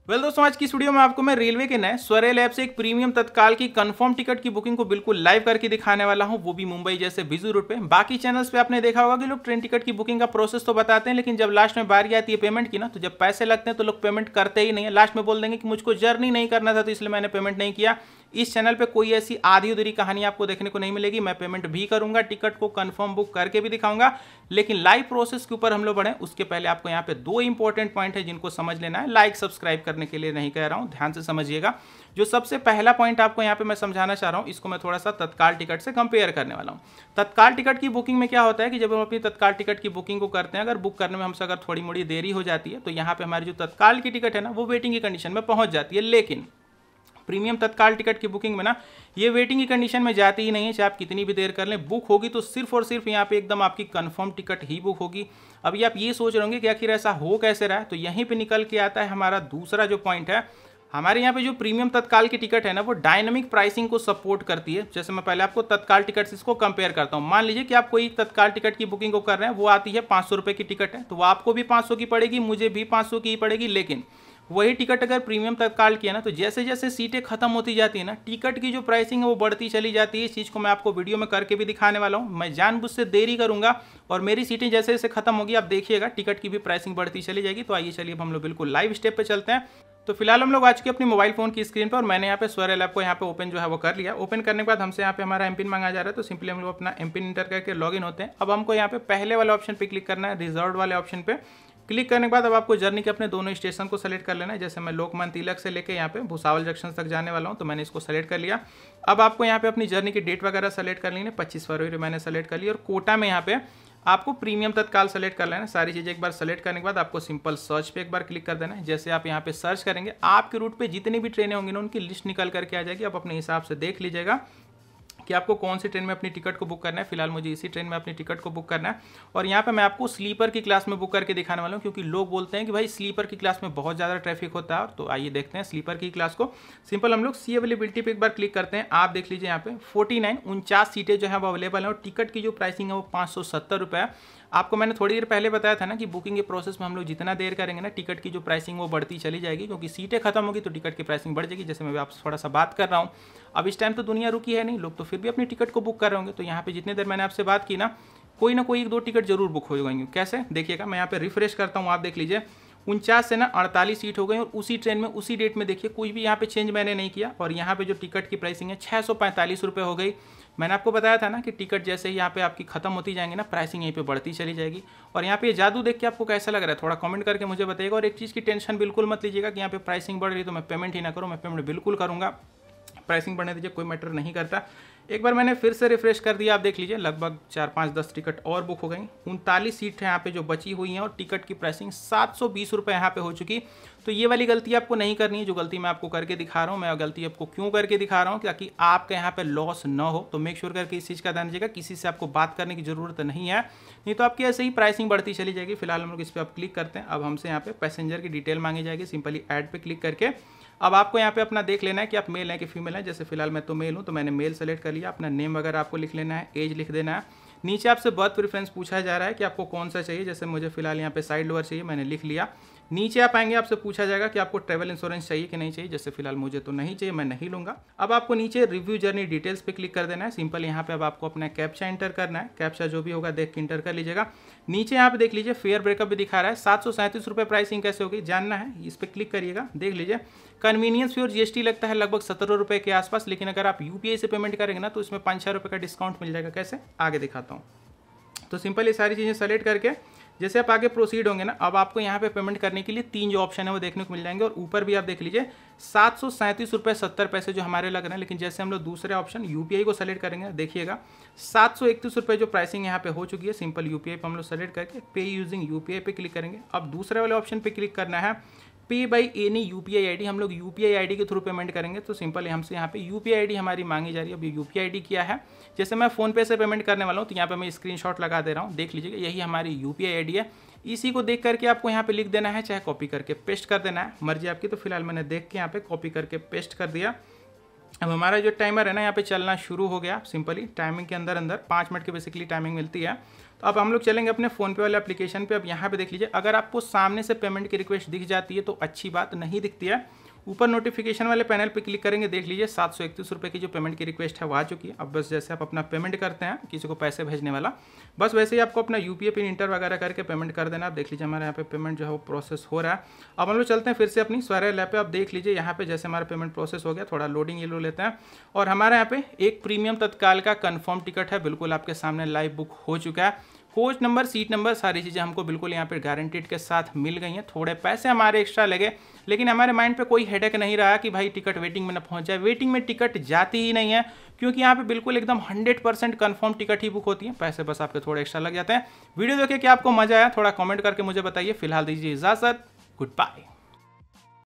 दोस्तों, आज की इस वीडियो में आपको मैं रेलवे के नए स्वरेल ऐप से एक प्रीमियम तत्काल की कंफर्म टिकट की बुकिंग को बिल्कुल लाइव करके दिखाने वाला हूं, वो भी मुंबई जैसे बिजी रूट पे। बाकी चैनल्स पे आपने देखा होगा कि लोग ट्रेन टिकट की बुकिंग का प्रोसेस तो बताते हैं, लेकिन जब लास्ट में बारी आती है पेमेंट की ना, तो जब पैसे लगते हैं तो लोग पेमेंट करते ही नहीं है। लास्ट में बोल देंगे कि मुझको जर्नी नहीं करना था तो इसलिए मैंने पेमेंट नहीं किया। इस चैनल पे कोई ऐसी आधी अधूरी कहानी आपको देखने को नहीं मिलेगी। मैं पेमेंट भी करूंगा, टिकट को कंफर्म बुक करके भी दिखाऊंगा, लेकिन लाइव प्रोसेस के ऊपर हम लोग बढ़े उसके पहले आपको यहाँ पे दो इंपॉर्टेंट पॉइंट है जिनको समझ लेना है। लाइक सब्सक्राइब करने के लिए नहीं कह रहा हूँ, ध्यान से समझिएगा। जो सबसे पहला पॉइंट आपको यहाँ पे मैं समझाना चाह रहा हूँ, इसको मैं थोड़ा सा तत्काल टिकट से कंपेयर करने वाला हूँ। तत्काल टिकट की बुकिंग में क्या होता है कि जब हम अपनी तत्काल टिकट की बुकिंग को करते हैं, अगर बुक करने में हमसे अगर थोड़ी मोड़ी देरी हो जाती है तो यहाँ पे हमारी जो तत्काल की टिकट है ना, वो वेटिंग की कंडीशन में पहुंच जाती है। लेकिन प्रीमियम तत्काल टिकट की बुकिंग में ना, ये वेटिंग की कंडीशन में जाती ही नहीं है। चाहे आप कितनी भी देर कर लें, बुक होगी तो सिर्फ और सिर्फ यहाँ पे एकदम आपकी कंफर्म टिकट ही बुक होगी। अभी आप ये सोच रहे होंगे कि आखिर ऐसा हो कैसे रहा है, तो यहीं पे निकल के आता है हमारा दूसरा जो पॉइंट है। हमारे यहाँ पे जो प्रीमियम तत्काल की टिकट है ना, वो डायनामिक प्राइसिंग को सपोर्ट करती है। जैसे मैं पहले आपको तत्काल टिकट से इसको कंपेयर करता हूँ। मान लीजिए कि आप कोई तत्काल टिकट की बुकिंग को कर रहे हैं, वो आती है 500 रुपये की टिकट है, तो वो आपको भी 500 की पड़ेगी, मुझे भी 500 की ही पड़ेगी। लेकिन वही टिकट अगर प्रीमियम तत्काल की है ना, तो जैसे जैसे सीटें खत्म होती जाती है ना, टिकट की जो प्राइसिंग है वो बढ़ती चली जाती है। इस चीज़ को मैं आपको वीडियो में करके भी दिखाने वाला हूँ। मैं जानबूझ से देरी करूंगा और मेरी सीटें जैसे जैसे खत्म होगी, आप देखिएगा टिकट की भी प्राइसिंग बढ़ती चली जाएगी। तो आइए चलिए अब हम लोग बिल्कुल लाइव स्टेप पे चलते हैं। तो फिलहाल हम लोग आ चुके अपनी मोबाइल फोन की स्क्रीन पर, और मैंने यहाँ पे स्वरेल ऐप को यहाँ पे ओपन जो है वो कर लिया। ओपन करने के बाद हमसे यहाँ पे हमारा एमपिन मांगा जा रहा है, तो सिंपली हम लोग अपना एमपिन इंटर करके लॉगिन होते हैं। अब हमको यहाँ पे पहले वाले ऑप्शन पे क्लिक करना है, रिजर्व वाले ऑप्शन पे क्लिक करने के बाद अब आपको जर्नी के अपने दोनों स्टेशन को सेलेक्ट कर लेना है। जैसे मैं लोकमान्य तिलक से लेके यहाँ पे भुसावल जंक्शन तक जाने वाला हूँ, तो मैंने इसको सेलेक्ट कर लिया। अब आपको यहाँ पे अपनी जर्नी की डेट वगैरह सेलेक्ट कर लेनी है। 25 फरवरी मैंने सेलेक्ट कर लिया। और कोटा में यहाँ पे आपको प्रीमियम तत्काल सेलेक्ट कर लेना है। सारी चीज़ें एक बार सेलेक्ट करने के बाद आपको सिंपल सर्च पे एक बार क्लिक कर देना है। जैसे आप यहाँ पे सर्च करेंगे, आपके रूट पे जितनी भी ट्रेनें होंगी ना, उनकी लिस्ट निकल करके आ जाएगी। आप अपने हिसाब से देख लीजिएगा कि आपको कौन सी ट्रेन में अपनी टिकट को बुक करना है। फिलहाल मुझे इसी ट्रेन में अपनी टिकट को बुक करना है। और यहाँ पे मैं आपको स्लीपर की क्लास में बुक करके दिखाने वाला हूँ, क्योंकि लोग बोलते हैं कि भाई स्लीपर की क्लास में बहुत ज़्यादा ट्रैफिक होता है। तो आइए देखते हैं स्लीपर की क्लास को। सिंपल हम लोग सी अवेलेबिलिटी पे एक बार क्लिक करते हैं। आप देख लीजिए यहाँ पे 49 सीटें जो है वो अवेलेबल है, और टिकट की जो प्राइसिंग है वो 570 रुपये है। आपको मैंने थोड़ी देर पहले बताया था ना कि बुकिंग के प्रोसेस में हम लोग जितना देर करेंगे ना, टिकट की जो प्राइसिंग वो बढ़ती चली जाएगी, क्योंकि सीटें खत्म होगी तो टिकट की प्राइसिंग बढ़ जाएगी। जैसे मैं आपसे थोड़ा सा बात कर रहा हूँ, अब इस टाइम तो दुनिया रुकी है नहीं, लोग तो फिर भी अपनी टिकट को बुक कर रहे होंगे। तो यहाँ पे जितनी देर मैंने आपसे बात की ना, कोई ना कोई एक दो टिकट जरूर बुक हो जाएंगे। कैसे देखिएगा, मैं यहाँ पे रिफ्रेश करता हूँ, आप देख लीजिए 49 से ना 48 सीट हो गई, और उसी ट्रेन में उसी डेट में देखिए कोई भी यहाँ पे चेंज मैंने नहीं किया। और यहाँ पे जो टिकट की प्राइसिंग है 645 रुपये हो गई। मैंने आपको बताया था ना कि टिकट जैसे ही यहाँ पे आपकी खत्म होती जाएंगी ना, प्राइसिंग यहीं पे बढ़ती चली जाएगी। और यहाँ पे ये जादू देख के आपको कैसा लग रहा है, थोड़ा कमेंट करके मुझे बताइएगा। और एक चीज़ की टेंशन बिल्कुल मत लीजिएगा कि यहाँ पे प्राइसिंग बढ़ रही है तो मैं पेमेंट ही ना करूँ, मैं पेमेंट बिल्कुल करूँगा। प्राइसिंग बढ़ने दीजिए, कोई मैटर नहीं करता। एक बार मैंने फिर से रिफ्रेश कर दिया, आप देख लीजिए लगभग 4-5-10 टिकट और बुक हो गई। 39 सीट है यहाँ पे जो बची हुई हैं, और टिकट की प्राइसिंग 720 रुपये यहाँ पे हो चुकी। तो ये वाली गलती आपको नहीं करनी है, जो गलती मैं आपको करके दिखा रहा हूँ। मैं गलती आपको क्यों करके दिखा रहा हूँ, ताकि आपके यहाँ पे लॉस ना हो। तो मेक श्योर करके इस चीज़ का ध्यान दीजिएगा, किसी से आपको बात करने की जरूरत नहीं है, नहीं तो आपकी ऐसे ही प्राइसिंग बढ़ती चली जाएगी। फिलहाल हम लोग इस पर आप क्लिक करते हैं। अब हमसे यहाँ पे पैसेंजर की डिटेल मांगी जाएगी, सिंपली ऐड पे क्लिक करके अब आपको यहाँ पे अपना देख लेना है कि आप मेल हैं कि फीमेल हैं। जैसे फिलहाल मैं तो मेल हूँ, तो मैंने मेल सेलेक्ट कर लिया। अपना नेम वगैरह आपको लिख लेना है, एज लिख देना है। नीचे आपसे बर्थ प्रेफरेंस पूछा जा रहा है कि आपको कौन सा चाहिए। जैसे मुझे फिलहाल यहाँ पे साइड लोअर चाहिए, मैंने लिख लिया। नीचे आप आएंगे, आपसे पूछा जाएगा कि आपको ट्रैवल इंश्योरेंस चाहिए कि नहीं चाहिए। जैसे फिलहाल मुझे तो नहीं चाहिए, मैं नहीं लूँगा। अब आपको नीचे रिव्यू जर्नी डिटेल्स पे क्लिक कर देना है। सिंपल यहाँ पे अब आपको अपना कैप्चा इंटर करना है। कैप्चा जो भी होगा देख के इंटर कर लीजिएगा। नीचे यहाँ पे देख लीजिए फेयर ब्रेकअप भी दिखा रहा है। 737 रुपये प्राइसिंग कैसे होगी जानना है, इस पर क्लिक करिएगा। देख लीजिए कन्वीनियंस फी और जीएसटी लगता है लगभग 17 रुपये के आसपास, लेकिन अगर आप यूपीआई से पेमेंट करेंगे ना, तो इसमें 5-6 रुपये का डिस्काउंट मिल जाएगा। कैसे आगे दिखाता हूँ। तो सिंपल ये सारी चीज़ें सेलेक्ट करके जैसे आप आगे प्रोसीड होंगे ना, अब आपको यहाँ पे पेमेंट करने के लिए 3 जो ऑप्शन है वो देखने को मिल जाएंगे। और ऊपर भी आप देख लीजिए 737 रुपये 70 पैसे जो हमारे लग रहे हैं। लेकिन जैसे हम लोग दूसरे ऑप्शन यूपीआई को सेलेक्ट करेंगे, देखिएगा 731 रुपये जो प्राइसिंग यहाँ पे हो चुकी है। सिंपल यूपीआई पर हम लोग सेलेक्ट करके पे यूजिंग यूपीआई पे क्लिक करेंगे। अब दूसरे वाले ऑप्शन पे क्लिक करना है पे बाई एनी यूपीआई आईडी। हम लोग यूपीआई आईडी के थ्रू पेमेंट करेंगे। तो सिंपल हमसे यहाँ पे यूपीआई आईडी हमारी मांगी जा रही है। अब यूपीआई आईडी क्या है, जैसे मैं फोन पे से पेमेंट करने वाला हूँ, तो यहाँ पे मैं स्क्रीनशॉट लगा दे रहा हूँ। देख लीजिएगा यही हमारी यूपीआई आईडी है। इसी को देख करके आपको यहाँ पे लिख देना है, चाहे कॉपी करके पेस्ट कर देना है, मर्जी आपकी। तो फिलहाल मैंने देख के यहाँ पे कॉपी करके पेस्ट कर दिया। अब हमारा जो टाइमर है ना यहाँ पे चलना शुरू हो गया। सिंपली टाइमिंग के अंदर 5 मिनट की बेसिकली टाइमिंग मिलती है। तो अब हम लोग चलेंगे अपने फ़ोनपे वाले एप्लीकेशन पे। अब यहाँ पे देख लीजिए, अगर आपको सामने से पेमेंट की रिक्वेस्ट दिख जाती है तो अच्छी बात, नहीं दिखती है ऊपर नोटिफिकेशन वाले पैनल पे क्लिक करेंगे, देख लीजिए 731 रुपये की जो पेमेंट की रिक्वेस्ट है वो आ चुकी है। अब बस जैसे आप अपना पेमेंट करते हैं किसी को पैसे भेजने वाला, बस वैसे ही आपको अपना यूपीआई पिन इंटर वगैरह करके पेमेंट कर देना। आप देख लीजिए हमारे यहाँ पे पेमेंट जो है वो प्रोसेस हो रहा है। अब हम लोग चलते हैं फिर से अपनी स्वरल ऐप पे। आप देख लीजिए यहाँ पे जैसे हमारा पेमेंट प्रोसेस हो गया, थोड़ा लोडिंग ये लो लेते हैं और हमारे यहाँ पे एक प्रीमियम तत्काल का कन्फर्म टिकट है, बिल्कुल आपके सामने लाइव बुक हो चुका है। कोच नंबर, सीट नंबर, सारी चीज़ें हमको बिल्कुल यहाँ पे गारंटीड के साथ मिल गई हैं। थोड़े पैसे हमारे एक्स्ट्रा लगे, लेकिन हमारे माइंड पे कोई हेडेक नहीं रहा कि भाई टिकट वेटिंग में न पहुँच जाए। वेटिंग में टिकट जाती ही नहीं है, क्योंकि यहाँ पे बिल्कुल एकदम 100% कन्फर्म टिकट ही बुक होती है। पैसे बस आपके थोड़े एक्स्ट्रा लग जाते हैं। वीडियो देखे क्या आपको मजा आया, थोड़ा कमेंट करके मुझे बताइए। फिलहाल दीजिए इजाज़त, गुड बाय।